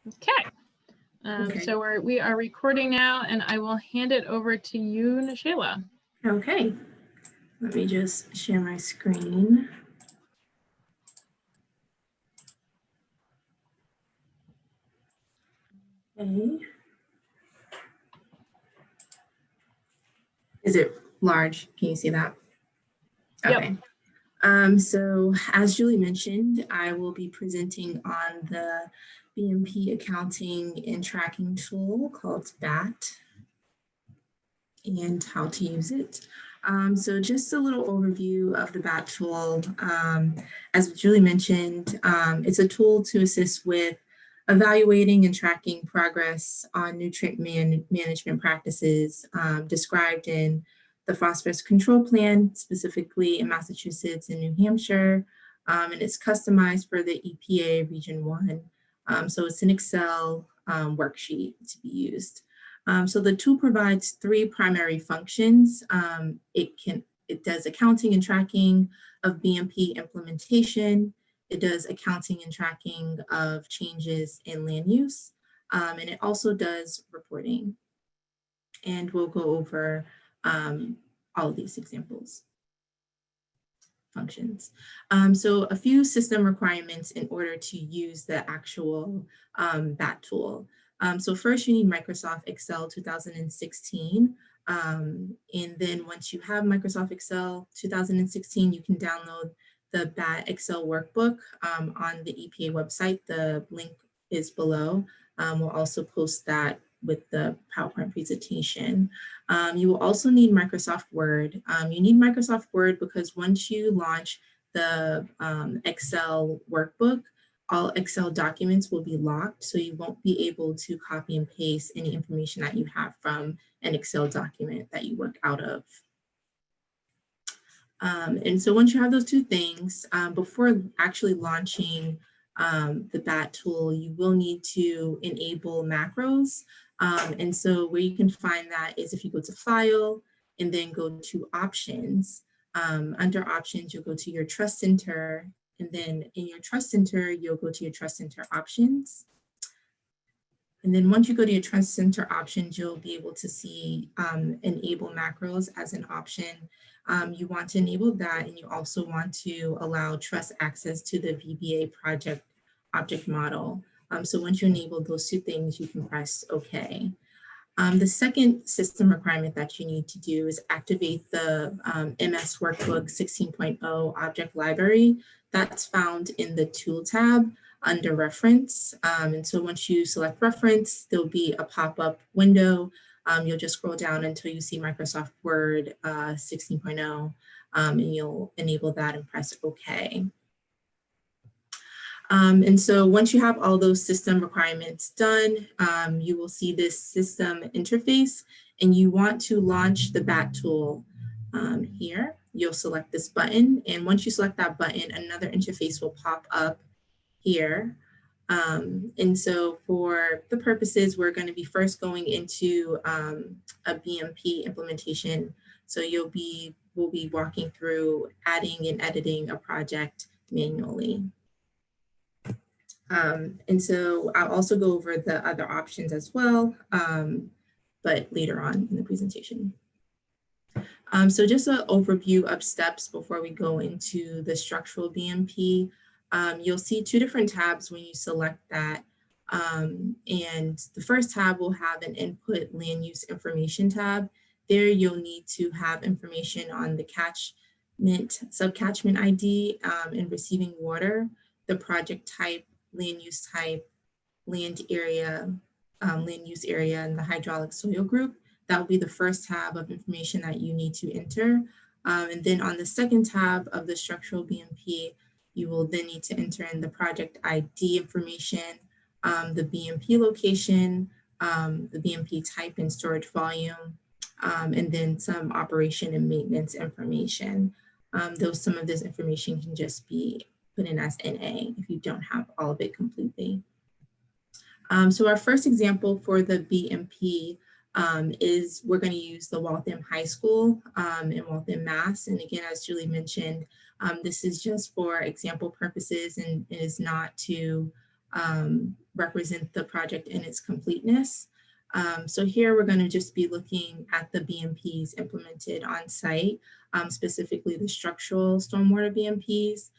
Okay. So we are recording now, and I will hand it over to you, Nashayla. Okay. Let me just share my screen. Okay. Is it large? Can you see that? Okay. Yep. So as Julie mentioned, I will be presenting on the BMP accounting and tracking tool called BATT and how to use it. So just a little overview of the BATT tool. As Julie mentioned, it's a tool to assist with evaluating and tracking progress on nutrient management practices described in the phosphorus control plan, specifically in Massachusetts and New Hampshire, and it's customized for the EPA Region 1. So it's an Excel worksheet to be used. So the tool provides three primary functions. It does accounting and tracking of BMP implementation. It does accounting and tracking of changes in land use, and it also does reporting. And we'll go over all of these examples, functions. So a few system requirements in order to use the actual BATT tool. So first you need Microsoft Excel 2016. And then once you have Microsoft Excel 2016, you can download the BATT Excel workbook on the EPA website. The link is below. We'll also post that with the PowerPoint presentation. You will also need Microsoft Word. You need Microsoft Word because once you launch the Excel workbook, all Excel documents will be locked, so you won't be able to copy and paste any information that you have from an Excel document that you work out of. And so once you have those two things, before actually launching the BATT tool, you will need to enable macros. And so where you can find that is if you go to File and then go to Options. Under Options, you'll go to your Trust Center, and then in your Trust Center, you'll go to your Trust Center Options. And then once you go to your Trust Center Options, you'll be able to see Enable Macros as an option. You want to enable that, and you also want to allow trust access to the VBA project object model. So once you enable those two things, you can press OK. The second system requirement that you need to do is activate the MS Workbook 16.0 object library. That's found in the Tool tab under Reference. And so once you select Reference, there'll be a pop-up window. You'll just scroll down until you see Microsoft Word 16.0, and you'll enable that and press OK. And so once you have all those system requirements done, you will see this system interface, and you want to launch the BATT tool here. You'll select this button, and once you select that button, another interface will pop up here. And so for the purposes, we're going to be first going into a BMP implementation. So we'll be walking through adding and editing a project manually. And so I'll also go over the other options as well, but later on in the presentation. So just an overview of steps before we go into the structural BMP. You'll see two different tabs when you select that. And the first tab will have an input land use information tab. There you'll need to have information on the catchment, subcatchment ID and receiving water, the project type, land use type, land area, land use area, and the hydraulic soil group. That will be the first tab of information that you need to enter. And then on the second tab of the structural BMP, you will then need to enter in the project ID information, the BMP location, the BMP type and storage volume, and then some operation and maintenance information. Though some of this information can just be put in as NA if you don't have all of it completely. So our first example for the BMP is we're going to use the Waltham High School in Waltham, Mass. And again, as Julie mentioned, this is just for example purposes and is not to represent the project in its completeness. So here we're going to just be looking at the BMPs implemented on site, specifically the structural stormwater BMPs,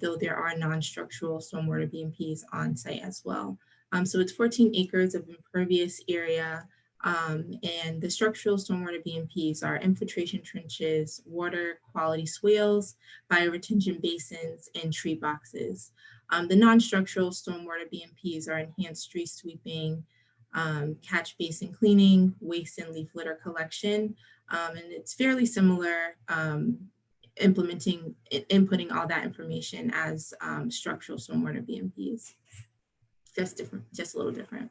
though there are non-structural stormwater BMPs on site as well. So it's 14 acres of impervious area, and the structural stormwater BMPs are infiltration trenches, water quality swales, bioretention basins, and tree boxes. The non-structural stormwater BMPs are enhanced street sweeping, catch basin cleaning, waste and leaf litter collection, and it's fairly similar, inputting all that information as structural stormwater BMPs. Just a little different.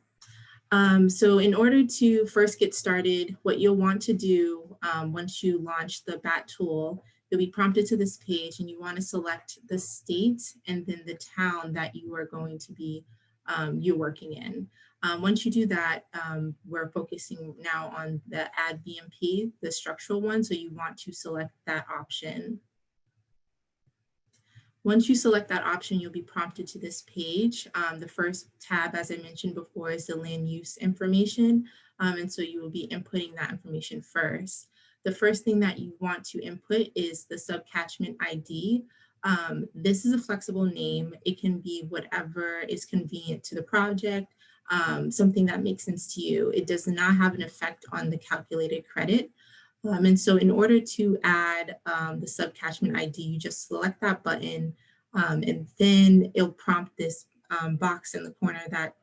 So in order to first get started, what you'll want to do once you launch the BATT tool, you'll be prompted to this page and you want to select the state and then the town that you are going to be, you're working in. Once you do that, we're focusing now on the add BMP, the structural one, so you want to select that option. Once you select that option, you'll be prompted to this page. The first tab, as I mentioned before, is the land use information. And so you will be inputting that information first. The first thing that you want to input is the subcatchment ID. This is a flexible name. It can be whatever is convenient to the project, something that makes sense to you. It does not have an effect on the calculated credit. And so in order to add the subcatchment ID, you just select that button, and then it'll prompt this box in the corner,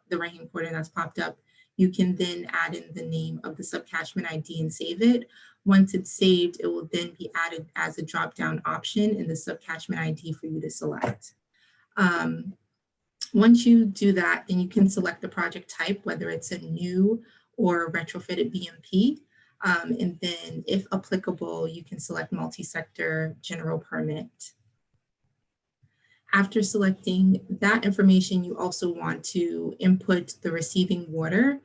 the right-hand corner that's popped up. You can then add in the name of the subcatchment ID and save it. Once it's saved, it will then be added as a drop-down option in the subcatchment ID for you to select. Once you do that, then you can select the project type, whether it's a new or retrofitted BMP. And then if applicable, you can select multi-sector general permit. After selecting that information, you also want to input the receiving water.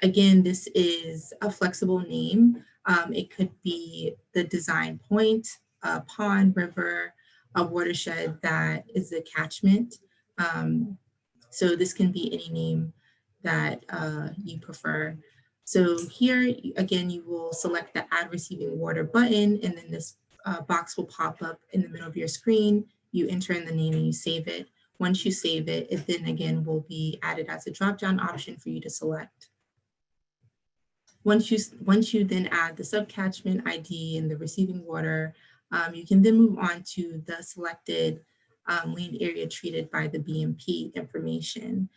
Again, this is a flexible name. It could be the design point, a pond, river, a watershed that is a catchment. So this can be any name that you prefer. So here, again, you will select the add receiving water button, and then this box will pop up in the middle of your screen. You enter in the name and you save it. Once you save it, it then again will be added as a drop-down option for you to select. Once you then add the subcatchment ID and the receiving water, you can then move on to the selected land area treated by the BMP information.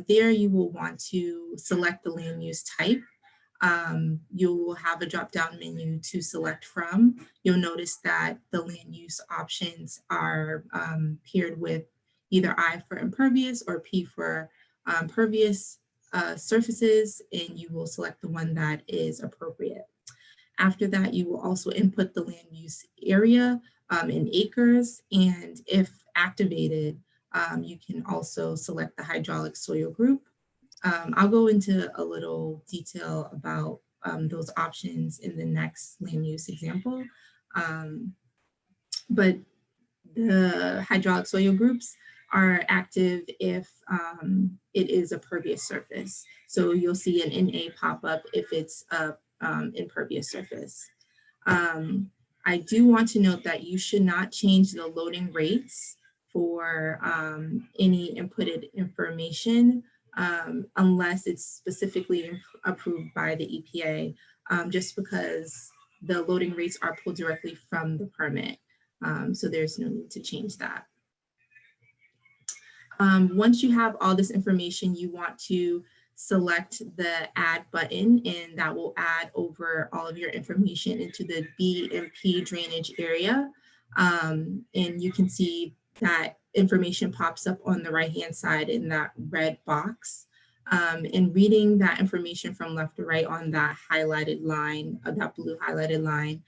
There you will want to select the land use type. You will have a drop-down menu to select from. You'll notice that the land use options are paired with either I for impervious or P for pervious surfaces, and you will select the one that is appropriate. After that, you will also input the land use area in acres, and if activated, you can also select the hydraulic soil group. I'll go into a little detail about those options in the next land use example, but the hydraulic soil groups are active if it is a pervious surface. So you'll see an NA pop up if it's a impervious surface. I do want to note that you should not change the loading rates for any inputted information unless it's specifically approved by the EPA, just because the loading rates are pulled directly from the permit. So there's no need to change that. Once you have all this information, you want to select the add button, and that will add over all of your information into the BMP drainage area. And you can see that information pops up on the right-hand side in that red box. And reading that information from left to right on that highlighted line, that blue highlighted line,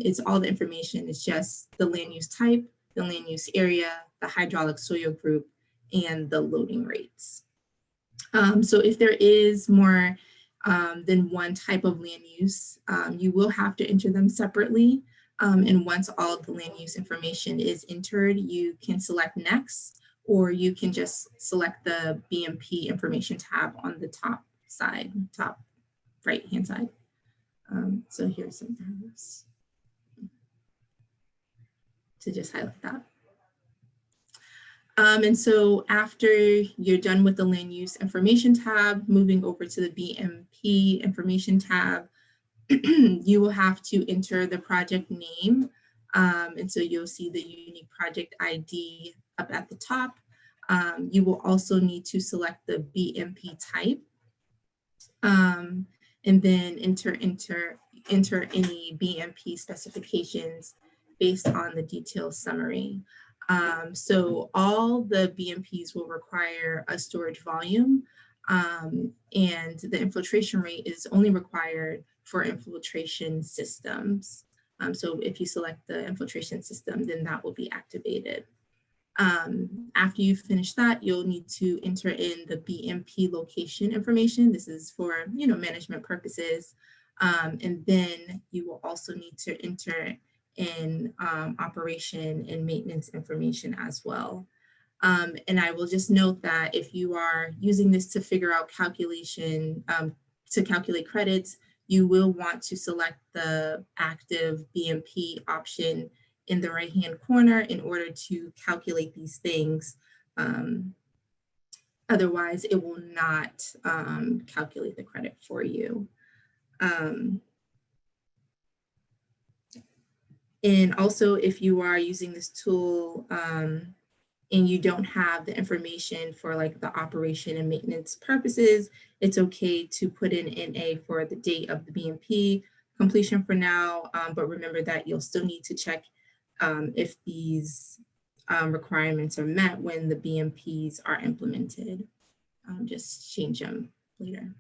it's all the information. It's just the land use type, the land use area, the hydraulic soil group, and the loading rates. So if there is more than one type of land use, you will have to enter them separately. And once all of the land use information is entered, you can select next, or you can just select the BMP Information tab on the top right-hand side. So here's some arrows to just highlight that. And so after you're done with the Land Use Information tab, moving over to the BMP Information tab, you will have to enter the project name. And so you'll see the unique project ID up at the top. You will also need to select the BMP type, and then enter any BMP specifications based on the detailed summary. So all the BMPs will require a storage volume, and the infiltration rate is only required for infiltration systems. So if you select the infiltration system, then that will be activated. After you finish that, you'll need to enter in the BMP location information. This is for management purposes. And then you will also need to enter in operation and maintenance information as well. And I will just note that if you are using this to figure out calculation, to calculate credits, you will want to select the active BMP option in the right-hand corner in order to calculate these things. Otherwise, it will not calculate the credit for you. And also, if you are using this tool and you don't have the information for like the operation and maintenance purposes, it's okay to put in NA for the date of the BMP completion for now, but remember that you'll still need to check if these requirements are met when the BMPs are implemented. Just change them later.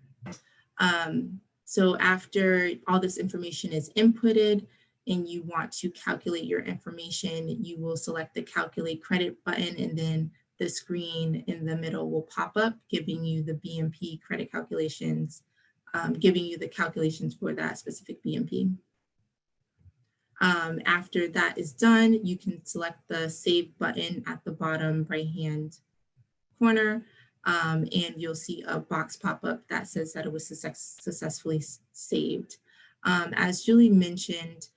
So after all this information is inputted and you want to calculate your information, you will select the calculate credit button, and then the screen in the middle will pop up, giving you the BMP credit calculations, giving you the calculations for that specific BMP. After that is done, you can select the save button at the bottom right-hand corner, and you'll see a box pop up that says that it was successfully saved. As Julie mentioned,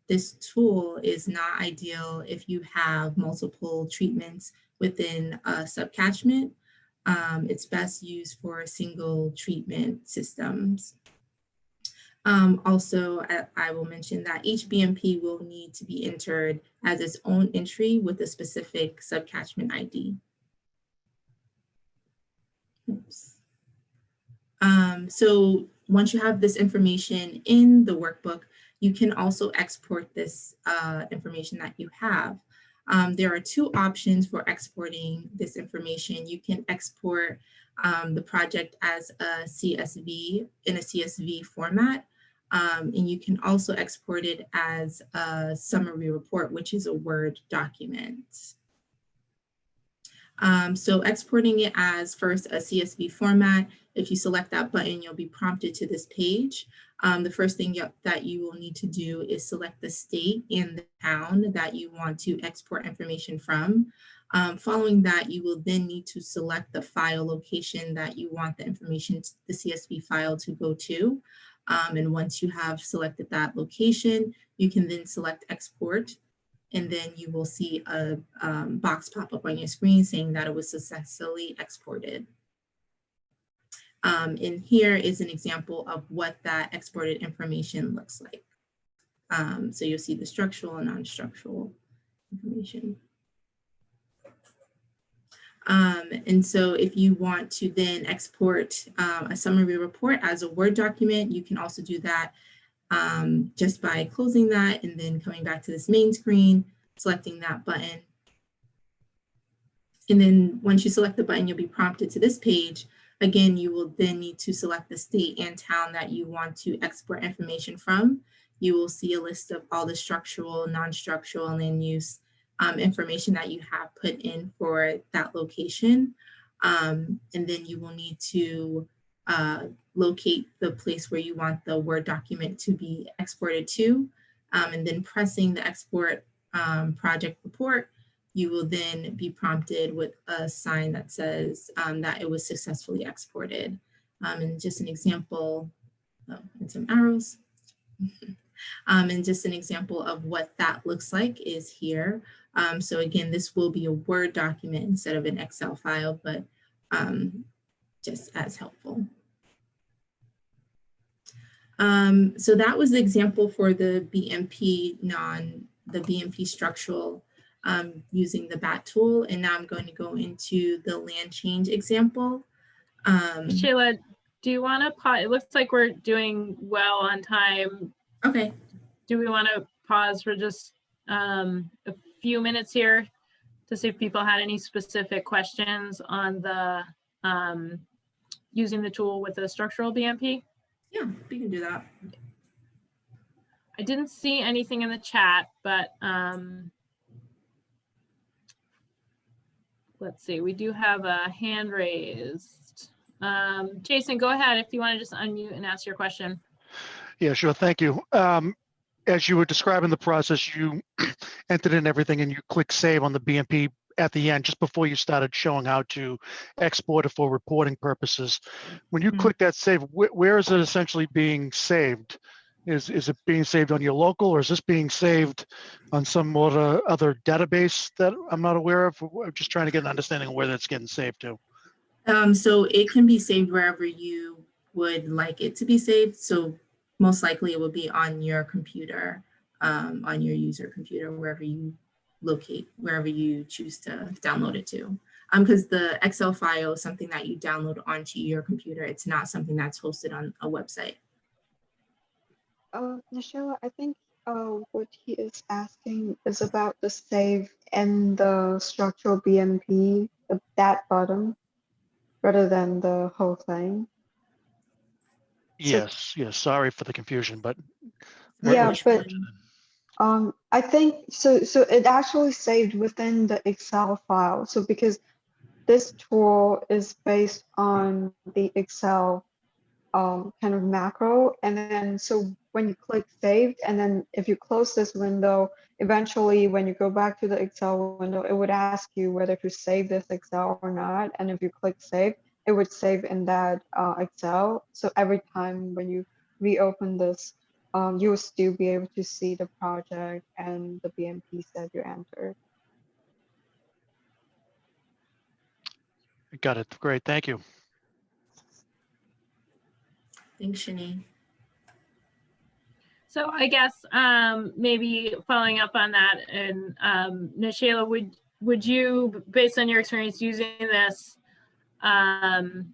this tool is not ideal if you have multiple treatments within a subcatchment. It's best used for single treatment systems. Also, I will mention that each BMP will need to be entered as its own entry with a specific subcatchment ID. Oops. So once you have this information in the workbook, you can also export this information that you have. There are two options for exporting this information. You can export the project as a CSV in a CSV format. And you can also export it as a summary report, which is a Word document. So exporting it as first a CSV format, if you select that button, you'll be prompted to this page. The first thing that you will need to do is select the state and the town that you want to export information from. Following that, you will then need to select the file location that you want the information, the CSV file to go to. And once you have selected that location, you can then select export, and then you will see a box pop up on your screen saying that it was successfully exported. And here is an example of what that exported information looks like. So you'll see the structural and non-structural information. And so if you want to then export a summary report as a Word document, you can also do that just by closing that and then coming back to this main screen, selecting that button. And then once you select the button, you'll be prompted to this page. Again, you will then need to select the state and town that you want to export information from. You will see a list of all the structural, non-structural, and land use information that you have put in for that location. And then you will need to locate the place where you want the Word document to be exported to. And then pressing the export project report, you will then be prompted with a sign that says that it was successfully exported. And just an example, oh, and some arrows. And just an example of what that looks like is here. So again, this will be a Word document instead of an Excel file, but just as helpful. So that was the example for the BMP structural using the BATT tool. And now I'm going to go into the land change example. Sheila, do you want to pause? It looks like we're doing well on time. Okay. Do we want to pause for just a few minutes here to see if people had any specific questions on the using the tool with the structural BMP? Yeah, we can do that. I didn't see anything in the chat, but let's see, we do have a hand raised. Jason, go ahead if you want to just unmute and ask your question. Yeah, sure. Thank you. As you were describing the process, you entered in everything and you click save on the BMP at the end, just before you started showing how to export it for reporting purposes. When you click that save, where is it essentially being saved? Is it being saved on your local, or is this being saved on some other database that I'm not aware of? I'm just trying to get an understanding of where that's getting saved to. So it can be saved wherever you would like it to be saved. So most likely it will be on your computer, on your user computer, wherever you locate, wherever you choose to download it to. Because the Excel file is something that you download onto your computer. It's not something that's hosted on a website. Nashila, I think what he is asking is about the save and the structural BMP, that bottom, rather than the whole thing. Yes, yes. Sorry for the confusion, but yeah, but I think so. So it actually saved within the Excel file. So because this tool is based on the Excel kind of macro, and then so when you click saved, and then if you close this window, eventually when you go back to the Excel window, it would ask you whether to save this Excel or not. And if you click save, it would save in that Excel. So every time when you reopen this, you will still be able to see the project and the BMPs that you entered. Got it. Great. Thank you. Thanks, Shani. So I guess maybe following up on that, and Nashila, would you, based on your experience using this, do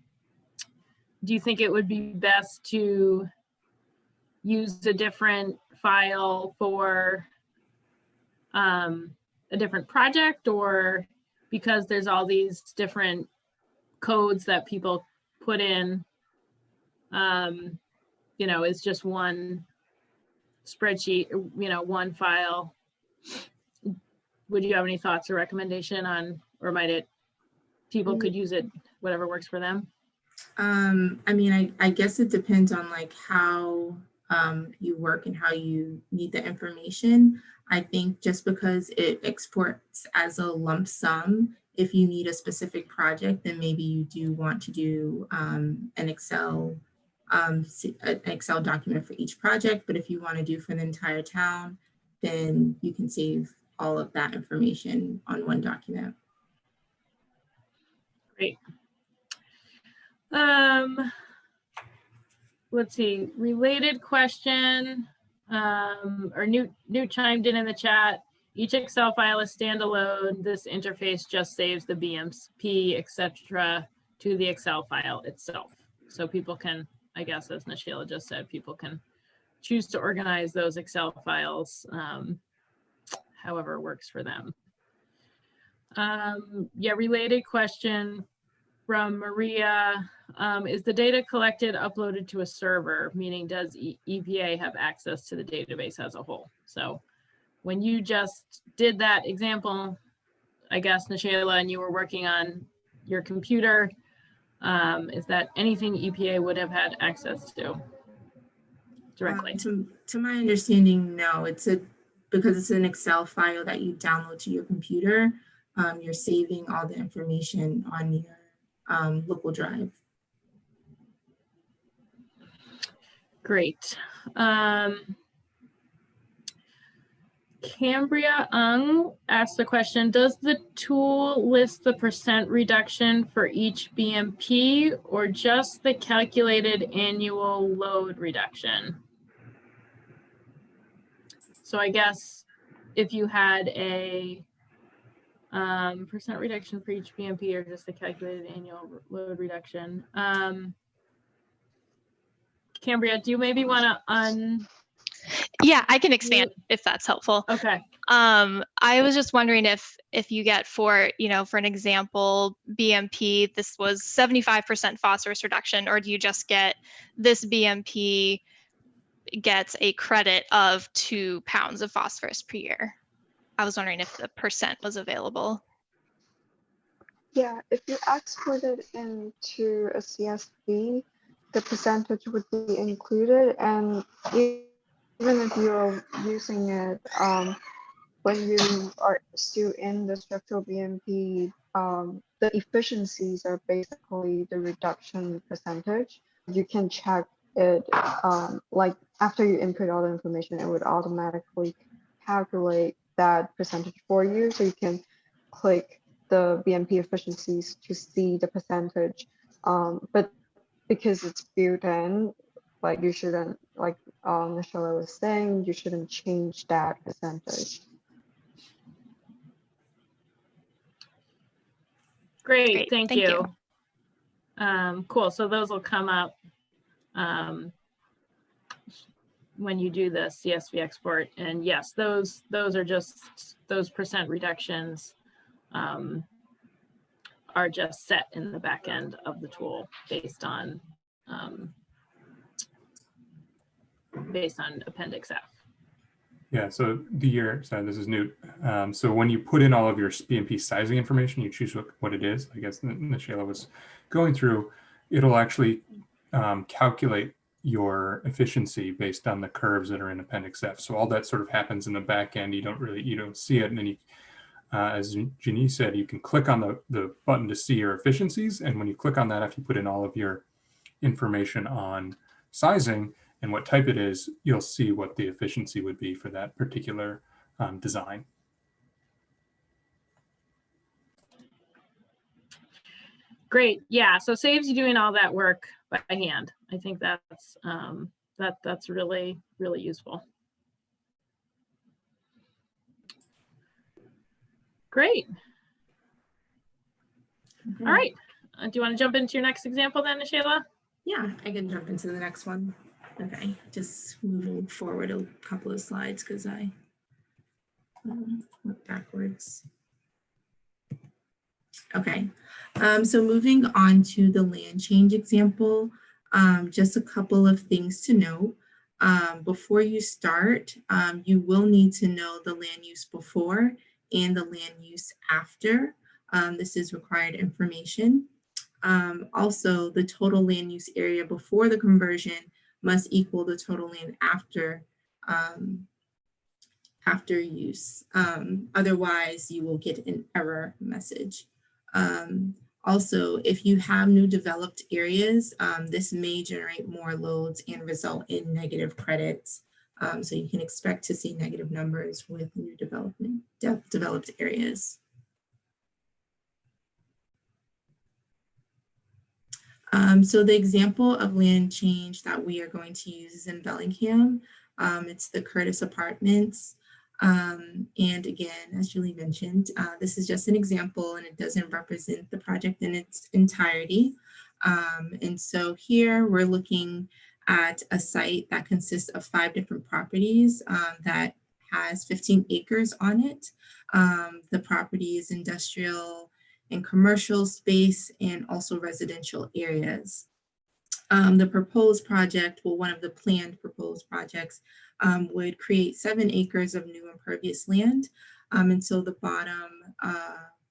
you think it would be best to use a different file for a different project, or because there's all these different codes that people put in, you know, it's just one spreadsheet, you know, one file? Would you have any thoughts or recommendation on, or might it, people could use it, whatever works for them? I mean, I guess it depends on like how you work and how you need the information. I think just because it exports as a lump sum, if you need a specific project, then maybe you do want to do an Excel document for each project. But if you want to do for the entire town, then you can save all of that information on one document. Great. Let's see, related question, or Newt chimed in the chat. Each Excel file is standalone. This interface just saves the BMP, etc., to the Excel file itself. So people can, I guess, as Nashila just said, people can choose to organize those Excel files however works for them. Yeah, related question from Maria. Is the data collected uploaded to a server? Meaning, does EPA have access to the database as a whole? So when you just did that example, I guess, Nashila, and you were working on your computer, is that anything EPA would have had access to directly? To my understanding, no. Because it's an Excel file that you download to your computer. you're saving all the information on your local drive. Great. Cambria Ung asked the question, does the tool list the % reduction for each BMP or just the calculated annual load reduction? So I guess if you had a % reduction for each BMP or just the calculated annual load reduction. Cambria, do you maybe want to Yeah, I can expand if that's helpful. Okay. I was just wondering if you get for an example, BMP, this was 75% phosphorus reduction, or do you just get this BMP gets a credit of 2 pounds of phosphorus per year? I was wondering if the % was available. Yeah, if you export it into a CSV, the percentage would be included, and even if you're using it when you are still in the structural BMP, the efficiencies are basically the reduction percentage. You can check it, like after you input all the information, it would automatically calculate that percentage for you. So you can click the BMP efficiencies to see the percentage. But because it's built in, like you shouldn't, like Michelle was saying, you shouldn't change that percentage. Great, thank you. Cool, so those will come up when you do the CSV export. And yes, those are just, those % reductions are just set in the back end of the tool based on Appendix F. Yeah, so sorry, this is Newt. So when you put in all of your BMP sizing information, you choose what it is. I guess Shayla was going through, it'll actually calculate your efficiency based on the curves that are in Appendix F. So all that sort of happens in the back end. You don't see it, and then you, as Jeannie said, you can click on the button to see your efficiencies. And when you click on that, if you put in all of your information on sizing and what type it is, you'll see what the efficiency would be for that particular design. Great, yeah, so saves you doing all that work by hand. I think that's that's really, really useful. Great. Okay. All right, do you want to jump into your next example then, Shayla? Yeah, I can jump into the next one. Okay, just moving forward a couple of slides because I went backwards. Okay, so moving on to the land change example, just a couple of things to note. Before you start, you will need to know the land use before and the land use after. This is required information. Also, the total land use area before the conversion must equal the total land after use. Otherwise, you will get an error message. Also, if you have new developed areas, this may generate more loads and result in negative credits. So you can expect to see negative numbers with new developed areas. So the example of land change that we are going to use is in Bellingham. It's the Curtis Apartments. And again, as Julie mentioned, this is just an example and it doesn't represent the project in its entirety. And so here we're looking at a site that consists of 5 different properties that has 15 acres on it. The property is industrial and commercial space and also residential areas. The proposed project, well, one of the planned proposed projects would create 7 acres of new impervious land. And so the bottom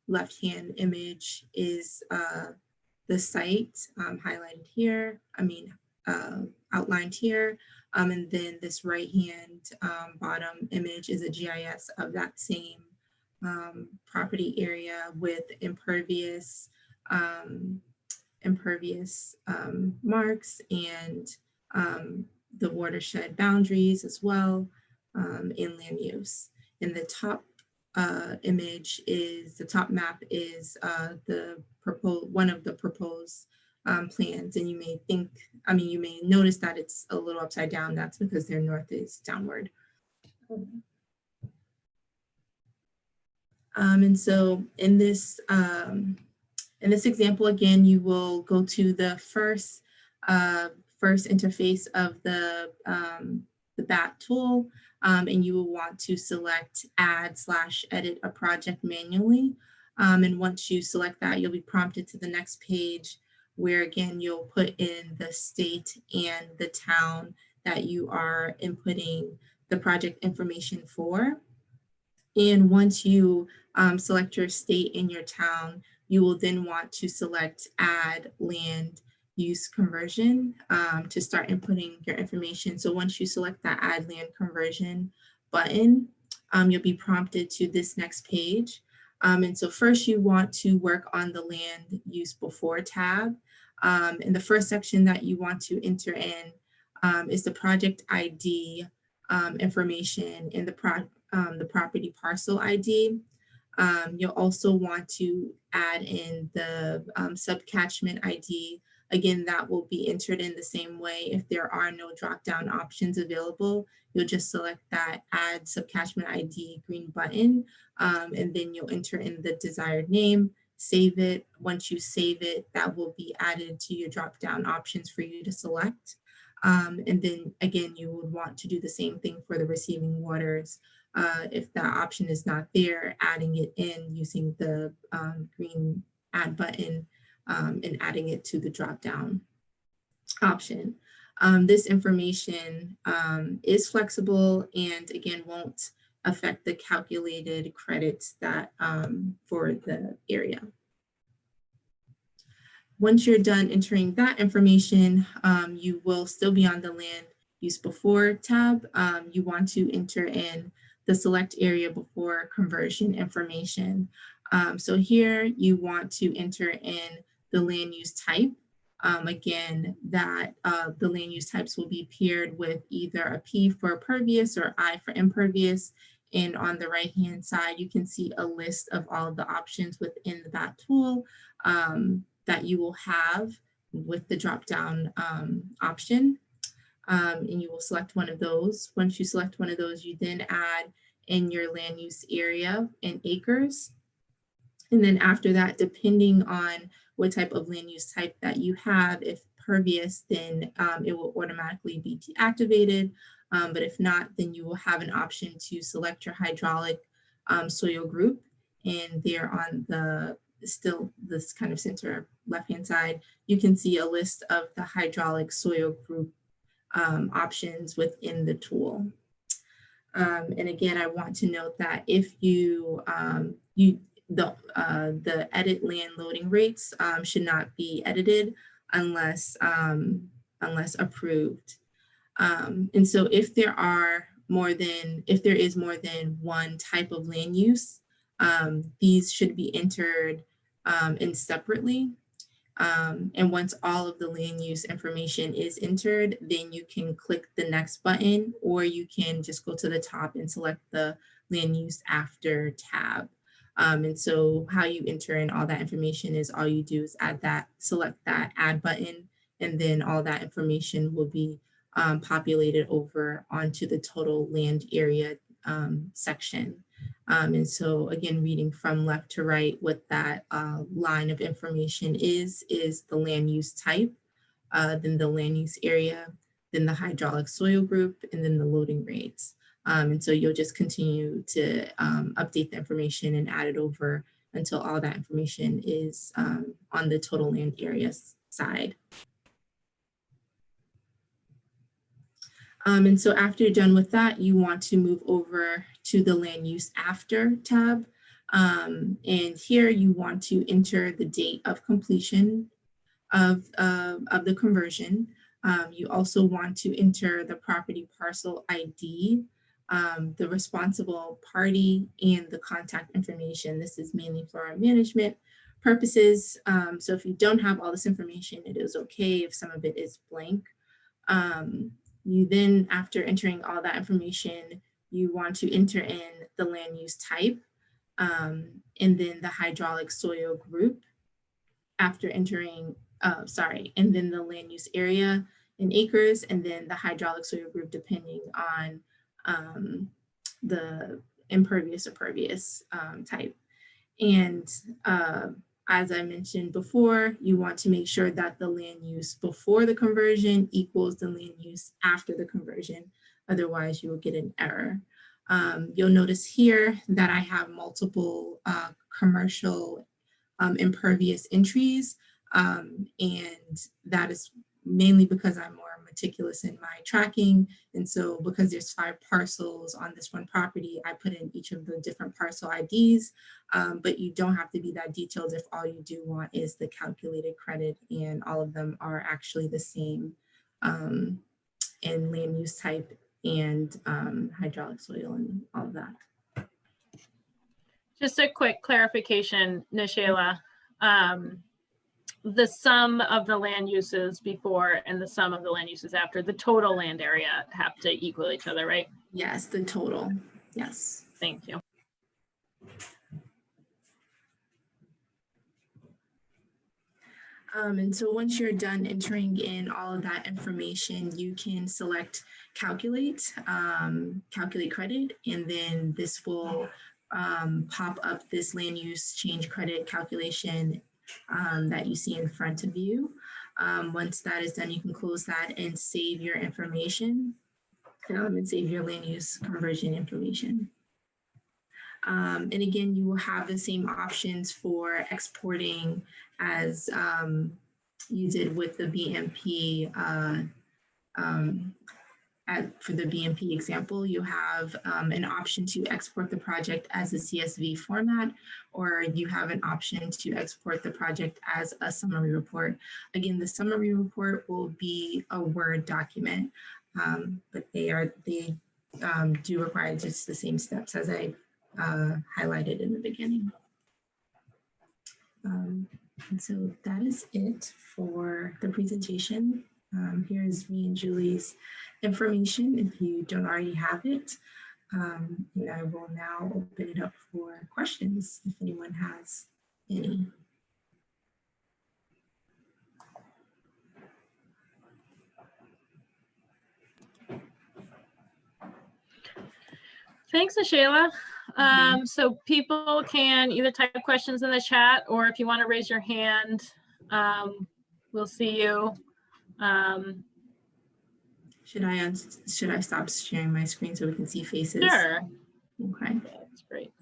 left-hand image is the site highlighted here, outlined here. And then this right-hand bottom image is a GIS of that same property area with impervious marks and the watershed boundaries as well in land use. In the top image is, the top map is one of the proposed plans, and you may think, you may notice that it's a little upside down. That's because their north is downward. And so in this example, again, you will go to the first interface of the BATT tool, and you will want to select add/edit a project manually. And once you select that, you'll be prompted to the next page where, again, you'll put in the state and the town that you are inputting the project information for. And once you select your state and your town, you will then want to select add land use conversion to start inputting your information. So once you select that add land conversion button, you'll be prompted to this next page. And so first you want to work on the land use before tab. And the first section that you want to enter in is the project ID information in the property parcel ID. You'll also want to add in the subcatchment ID. Again, that will be entered in the same way. If there are no drop-down options available, you'll just select that add subcatchment ID green button, and then you'll enter in the desired name, save it. Once you save it, that will be added to your drop-down options for you to select. And then again, you would want to do the same thing for the receiving waters. If that option is not there, adding it in using the green add button and adding it to the drop-down option. This information is flexible and again, won't affect the calculated credits that for the area. Once you're done entering that information, you will still be on the land use before tab. You want to enter in the select area before conversion information. So here you want to enter in the land use type. Again, that the land use types will be paired with either a P for pervious or I for impervious. And on the right-hand side, you can see a list of all of the options within the BATT tool that you will have with the drop-down option. And you will select one of those. Once you select one of those, you then add in your land use area in acres. And then after that, depending on what type of land use type that you have, if pervious, then it will automatically be deactivated. But if not, then you will have an option to select your hydraulic soil group. And there on the still this kind of center left-hand side, you can see a list of the hydraulic soil group options within the tool. And again, I want to note that if you, the edit land loading rates should not be edited unless approved. And so if there is more than one type of land use, these should be entered in separately. And once all of the land use information is entered, then you can click the next button, or you can just go to the top and select the land use after tab. And so how you enter in all that information is all you do is select that add button, and then all that information will be populated over onto the total land area section. And so again, reading from left to right, what that line of information is the land use type, then the land use area, then the hydraulic soil group, and then the loading rates. And so you'll just continue to update the information and add it over until all that information is on the total land area side. And so after you're done with that, you want to move over to the land use after tab. And here you want to enter the date of completion of the conversion. You also want to enter the property parcel ID the responsible party, and the contact information. This is mainly for our management purposes. So if you don't have all this information, it is okay if some of it is blank. You then, after entering all that information, you want to enter in the land use type, and then the hydraulic soil group. After entering, and then the land use area in acres, and then the hydraulic soil group depending on the impervious or pervious type. And as I mentioned before, you want to make sure that the land use before the conversion equals the land use after the conversion. Otherwise, you will get an error. You'll notice here that I have multiple commercial impervious entries, and that is mainly because I'm more meticulous in my tracking. And so because there's 5 parcels on this one property, I put in each of the different parcel IDs, but you don't have to be that detailed if all you do want is the calculated credit, and all of them are actually the same in land use type and hydraulic soil and all of that. Just a quick clarification, Nishayla. The sum of the land uses before and the sum of the land uses after, the total land area have to equal each other, right? Yes, the total. Yes. Thank you. And so once you're done entering in all of that information, you can select calculate, calculate credit, and then this will pop up this land use change credit calculation that you see in front of you. Once that is done, you can close that and save your information and save your land use conversion information. And again, you will have the same options for exporting as you did with the BMP. For the BMP example, you have an option to export the project as a CSV format, or you have an option to export the project as a summary report. Again, the summary report will be a Word document, but they do require just the same steps as I highlighted in the beginning. And so that is it for the presentation. Here's me and Julie's information if you don't already have it. And I will now open it up for questions if anyone has any. Thanks, Nishayla. So people can either type questions in the chat, or if you want to raise your hand, we'll see you. Should I stop sharing my screen so we can see faces? Sure. Okay. Yeah, that's great.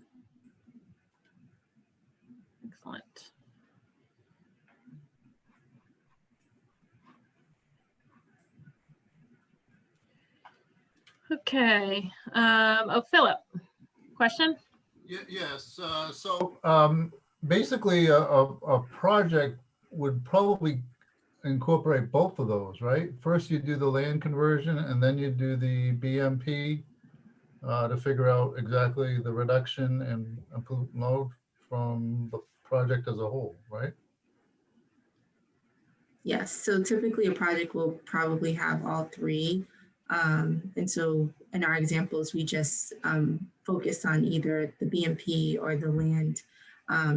Excellent. Okay. Oh, Philip, question? Yes. Basically, a project would probably incorporate both of those, right? First, you do the land conversion, and then you do the BMP to figure out exactly the reduction in pollutant load from the project as a whole, right? Yes. So typically, a project will probably have all 3. And so in our examples, we just focused on either the BMP or the land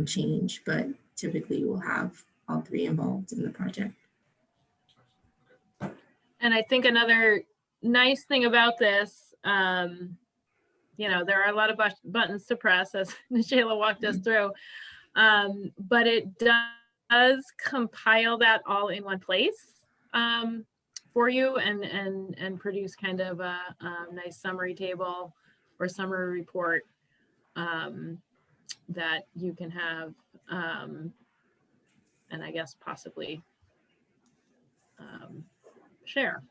change, but typically we'll have all 3 involved in the project. And I think another nice thing about this, you know, there are a lot of buttons to press, as Nishayla walked us through, but it does compile that all in one place for you and produce kind of a nice summary table or summary report that you can have and I guess possibly share.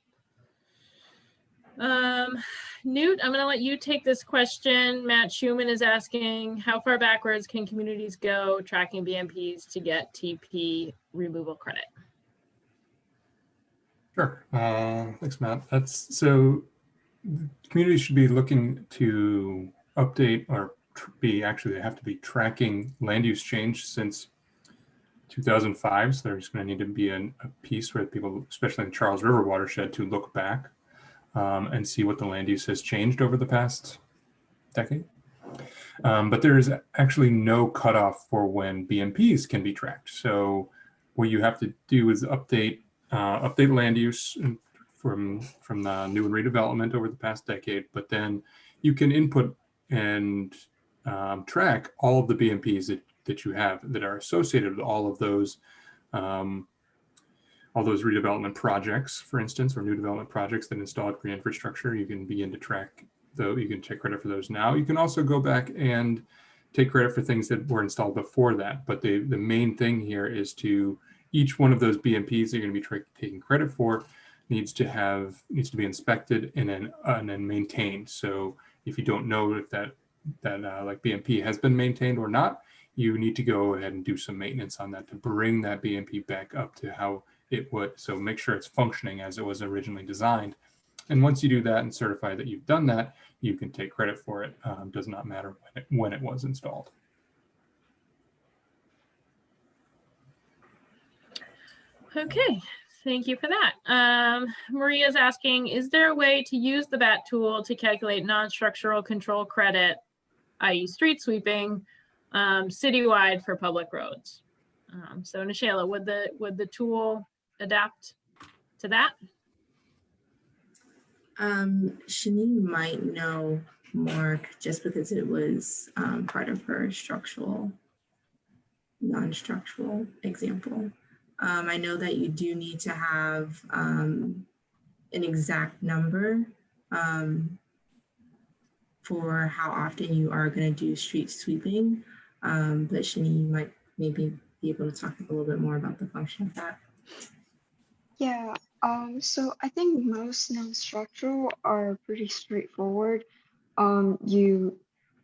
Newt, I'm going to let you take this question. Matt Schumann is asking, how far backwards can communities go tracking BMPs to get TP removal credit? Sure. Thanks, Matt. That's so communities should be looking to update or they have to be tracking land use change since 2005. So there's going to need to be a piece where people, especially in the Charles River watershed, to look back and see what the land use has changed over the past decade. But there is actually no cutoff for when BMPs can be tracked. So what you have to do is update land use from the new and redevelopment over the past decade, but then you can input and track all of the BMPs that you have that are associated with all those redevelopment projects, for instance, or new development projects that install green infrastructure. You can begin to track though. You can take credit for those now. You can also go back and take credit for things that were installed before that. But the main thing here is to each one of those BMPs that you're going to be taking credit for needs to be inspected and then maintained. So if you don't know if that like BMP has been maintained or not, you need to go ahead and do some maintenance on that to bring that BMP back up to how it would. So make sure it's functioning as it was originally designed. And once you do that and certify that you've done that, you can take credit for it. Does not matter when it was installed. Okay, thank you for that. Maria's asking, is there a way to use the BATT tool to calculate non-structural control credit, i.e. street sweeping, citywide for public roads? So Nishayla, would the tool adapt to that? Shani might know more just because it was part of her structural, non-structural example. I know that you do need to have an exact number for how often you are going to do street sweeping, but Shani might maybe be able to talk a little bit more about the function of that. Yeah, so I think most non-structural are pretty straightforward. You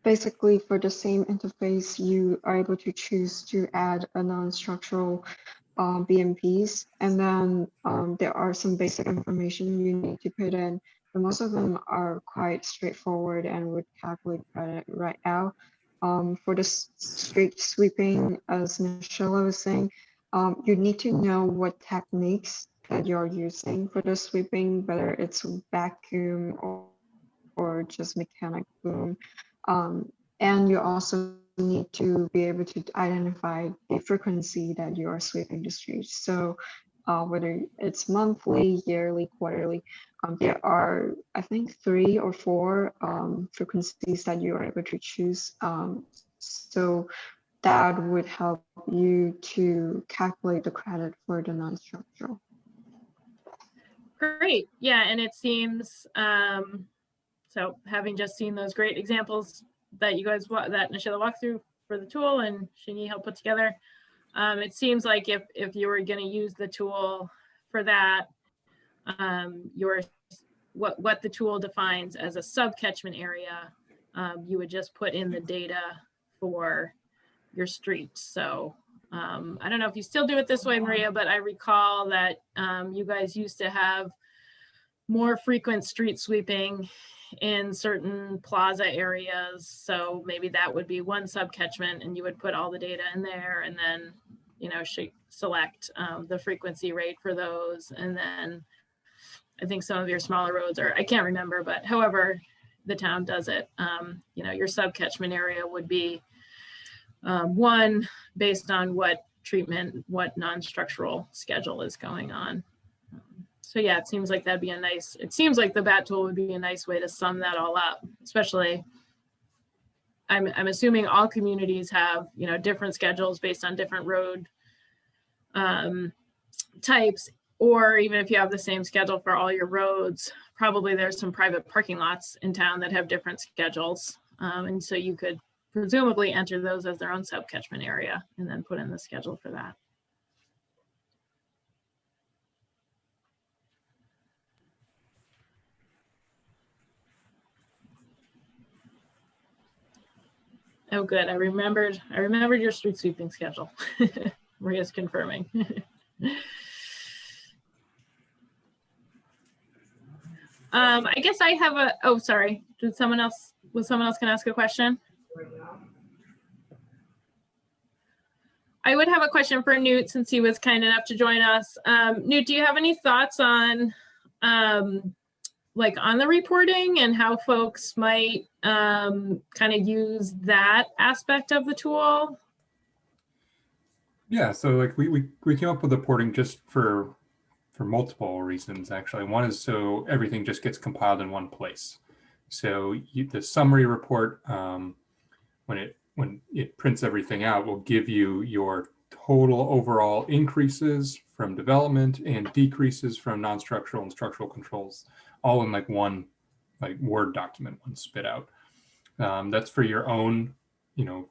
basically, for the same interface, you are able to choose to add a non-structural BMPs, and then there are some basic information you need to put in, but most of them are quite straightforward and would calculate credit right out. For the street sweeping, as Nishayla was saying, you need to know what techniques that you're using for the sweeping, whether it's vacuum or just mechanic boom. And you also need to be able to identify the frequency that you are sweeping the streets. So whether it's monthly, yearly, quarterly, there are, I think, 3 or 4 frequencies that you are able to choose. So that would help you to calculate the credit for the non-structural. Great, yeah, and it seems, so having just seen those great examples that you guys, that Nishayla walked through for the tool and Shani helped put together, it seems like if you were going to use the tool for that, what the tool defines as a sub-catchment area, you would just put in the data for your streets. So I don't know if you still do it this way, Maria, but I recall that you guys used to have more frequent street sweeping in certain plaza areas. So maybe that would be one sub-catchment and you would put all the data in there and then, you know, select the frequency rate for those. And then I think some of your smaller roads are, I can't remember, but however the town does it, you know, your sub-catchment area would be one based on what treatment, what non-structural schedule is going on. So yeah, it seems like that'd be it seems like the BATT tool would be a nice way to sum that all up, especially I'm assuming all communities have, you know, different schedules based on different road types, or even if you have the same schedule for all your roads, probably there's some private parking lots in town that have different schedules. And so you could presumably enter those as their own sub-catchment area and then put in the schedule for that. Oh, good. I remembered your street sweeping schedule. Maria's confirming. I guess I have a, oh, sorry. Was someone else gonna ask a question? I would have a question for Newt since he was kind enough to join us. Newt, do you have any thoughts on like on the reporting and how folks might kind of use that aspect of the tool? Yeah, so like we came up with the reporting just for multiple reasons, actually. One is so everything just gets compiled in one place. So the summary report, when it prints everything out, will give you your total overall increases from development and decreases from non-structural and structural controls, all in like one like Word document, one spit out. That's for your own,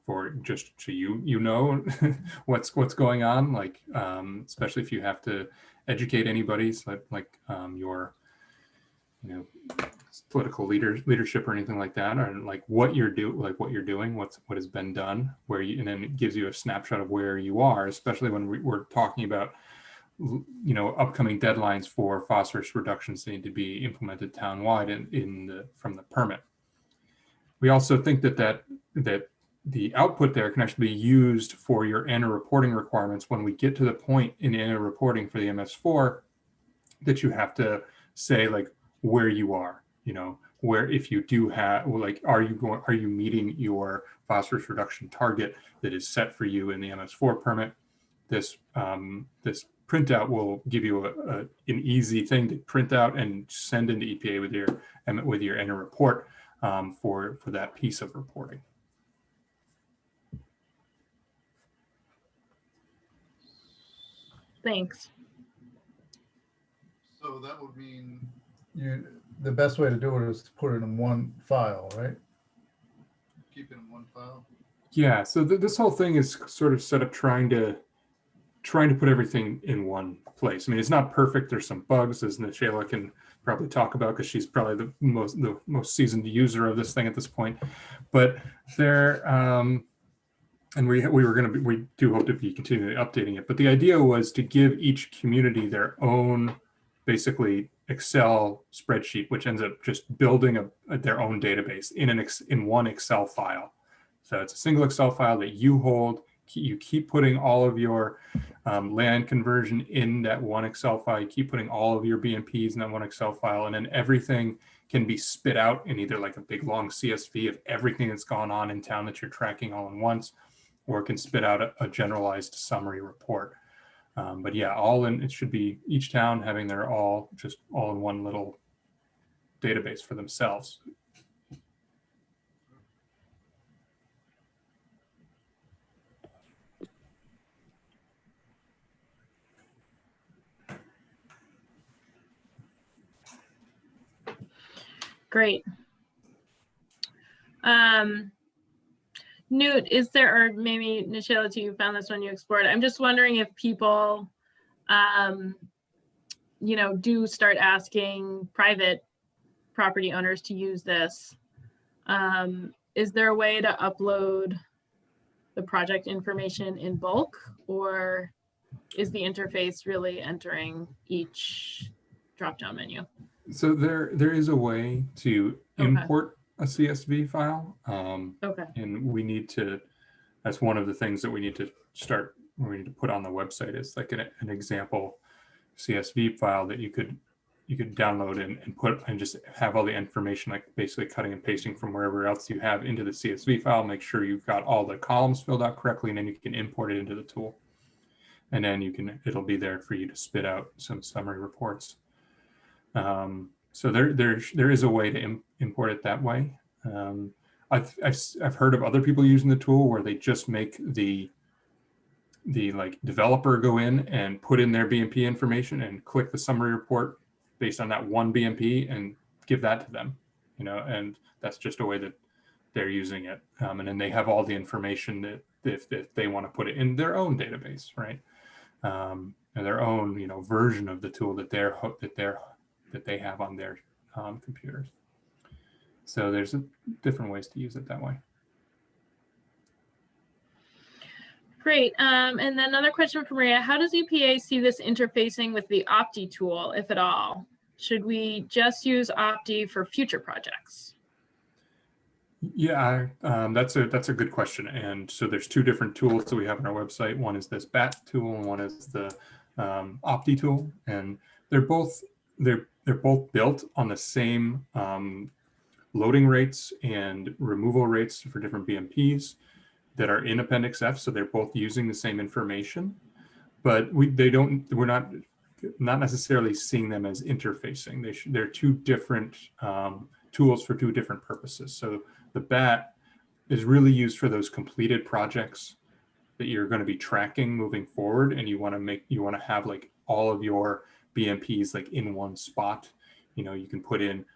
for just so you know what's going on, like especially if you have to educate anybody, so like your political leadership or anything like that, or like what you're doing, what has been done, and then it gives you a snapshot of where you are, especially when we're talking about upcoming deadlines for phosphorus reductions that need to be implemented townwide from the permit. We also think that the output there can actually be used for your annual reporting requirements when we get to the point in annual reporting for the MS4 that you have to say like where you are, where if you do have, like, are you meeting your phosphorus reduction target that is set for you in the MS4 permit? This printout will give you an easy thing to print out and send into EPA with your annual report for that piece of reporting. Thanks. So that would mean the best way to do it is to put it in one file, right? Keep it in one file. Yeah. So this whole thing is sort of set up trying to put everything in one place. I mean, it's not perfect. There's some bugs, as Nishayla can probably talk about, because she's probably the most seasoned user of this thing at this point. But there, and we do hope to be continually updating it. But the idea was to give each community their own, basically, Excel spreadsheet, which ends up just building their own database in one Excel file. So it's a single Excel file that you hold. You keep putting all of your land conversion in that one Excel file. You keep putting all of your BMPs in that one Excel file, and then everything can be spit out in either like a big long CSV of everything that's gone on in town that you're tracking all at once, or it can spit out a generalized summary report. But yeah, it should be each town having their all in one little database for themselves. Great. Newt, is there, or maybe Nishayla too, you found this when you explored. I'm just wondering if people, do start asking private property owners to use this. Is there a way to upload the project information in bulk, or is the interface really entering each drop-down menu? So there is a way to import a CSV file. Okay. And we need to, that's one of the things that we need to put on the website, is like an example CSV file that you could download and put and just have all the information, like basically cutting and pasting from wherever else you have into the CSV file. Make sure you've got all the columns filled out correctly, and then you can import it into the tool. And then it'll be there for you to spit out some summary reports. So there is a way to import it that way. I've heard of other people using the tool where they just make the like developer go in and put in their BMP information and click the summary report based on that one BMP and give that to them, and that's just a way that they're using it. And then they have all the information that if they want to put it in their own database, right? And their own, version of the tool that they have on their computers. So there's different ways to use it that way. Great. And then another question from Maria: how does EPA see this interfacing with the Opti tool, if at all? should we just use Opti for future projects? Yeah, that's a good question. And so there's two different tools that we have on our website. One is this BATT tool, and one is the Opti tool, and they're both built on the same loading rates and removal rates for different BMPs that are in Appendix F. So they're both using the same information, but we're not necessarily seeing them as interfacing. They're two different tools for two different purposes. So the BATT is really used for those completed projects that you're going to be tracking moving forward, and you want to have like all of your BMPs like in one spot. You know, you can put in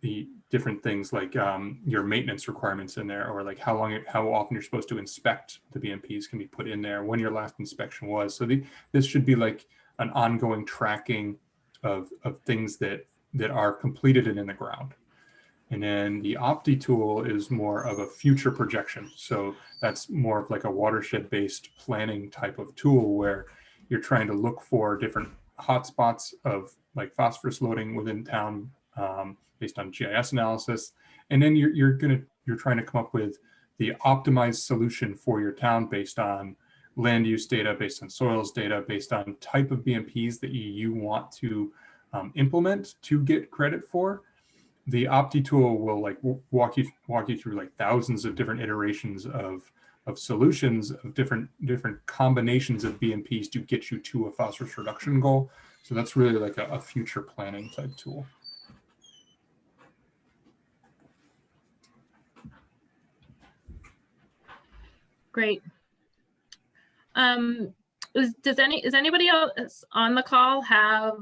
the different things like your maintenance requirements in there, or like how often you're supposed to inspect the BMPs can be put in there, when your last inspection was. So this should be like an ongoing tracking of things that are completed and in the ground. And then the Opti tool is more of a future projection. So that's more of like a watershed based planning type of tool where you're trying to look for different hotspots of like phosphorus loading within town based on GIS analysis. And then you're trying to come up with the optimized solution for your town based on land use data, based on soils data, based on type of BMPs that you want to implement to get credit for. The Opti tool will like walk you through like thousands of different iterations of solutions of different combinations of BMPs to get you to a phosphorus reduction goal. So that's really like a future planning type tool. Great. Is anybody else on the call have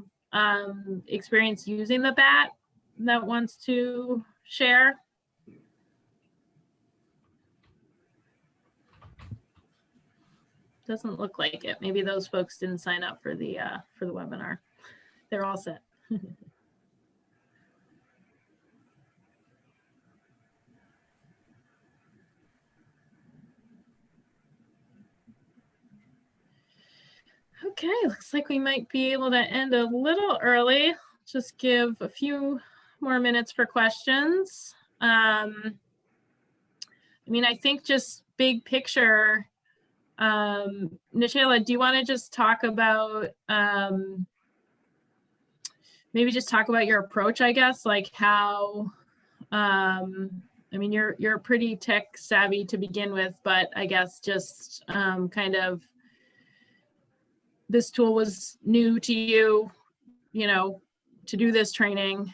experience using the BATT that wants to share? Doesn't look like it. Maybe those folks didn't sign up for the webinar. They're all set. Okay, looks like we might be able to end a little early. Just give a few more minutes for questions. I mean, I think just big picture, Nishayla, do you want to just talk about, maybe just talk about your approach, I guess, like how, I mean, you're pretty tech savvy to begin with, but I guess just kind of, this tool was new to you, you know, to do this training.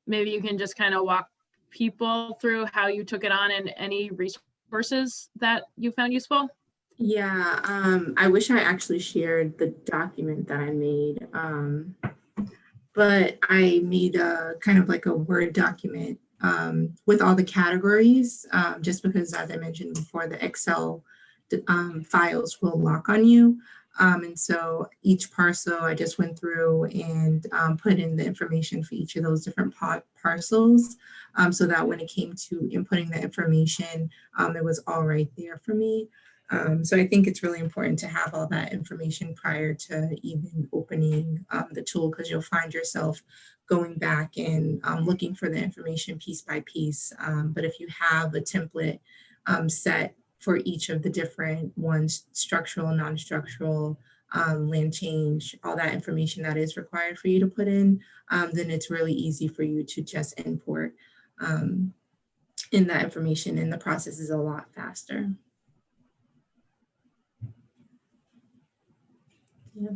Maybe you can just kind of walk people through how you took it on and any resources that you found useful. Yeah, I wish I actually shared the document that I made, but I made a kind of like a Word document with all the categories, just because, as I mentioned before, the Excel files will lock on you. And so each parcel, I just went through and put in the information for each of those different parcels, so that when it came to inputting the information, it was all right there for me. So I think it's really important to have all that information prior to even opening the tool, because you'll find yourself going back and looking for the information piece by piece. But if you have a template set for each of the different ones, structural, non-structural, land change, all that information that is required for you to put in, then it's really easy for you to just import in that information, and the process is a lot faster. Yeah.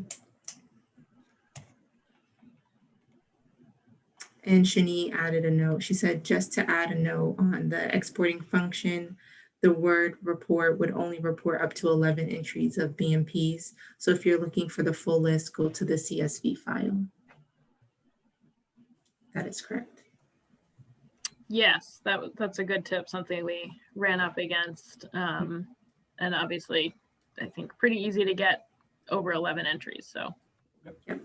And Shani added a note. She said, just to add a note on the exporting function, the Word report would only report up to 11 entries of BMPs. So if you're looking for the full list, go to the CSV file. That is correct. Yes, that's a good tip, something we ran up against. And obviously, I think pretty easy to get over 11 entries. So, Yep.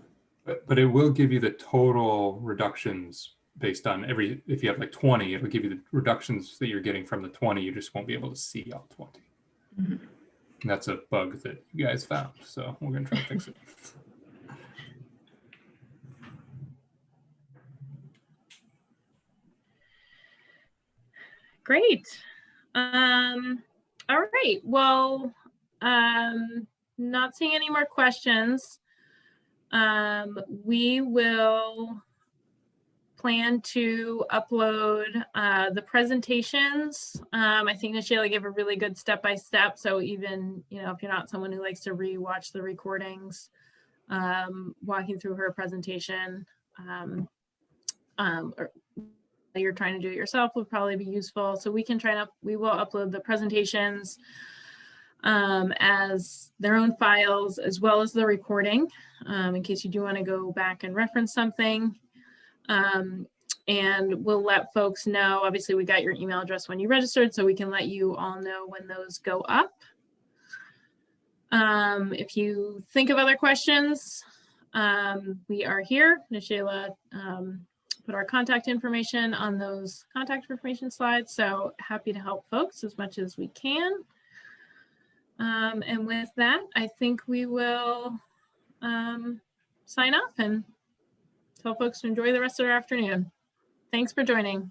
But it will give you the total reductions based on if you have like 20, it'll give you the reductions that you're getting from the 20. You just won't be able to see all 20. Mm-hmm. And that's a bug that you guys found. So we're going to try to fix it. Great. All right. Well, not seeing any more questions. We will plan to upload the presentations. I think Nishayla gave a really good step-by-step. So even, you know, if you're not someone who likes to re-watch the recordings, walking through her presentation, or you're trying to do it yourself would probably be useful. So we will upload the presentations as their own files, as well as the recording, in case you do want to go back and reference something. And we'll let folks know, obviously we got your email address when you registered, so we can let you all know when those go up. If you think of other questions, we are here. Nishayla put our contact information on those contact information slides, so happy to help folks as much as we can. And with that, I think we will sign off and tell folks to enjoy the rest of their afternoon. Thanks for joining.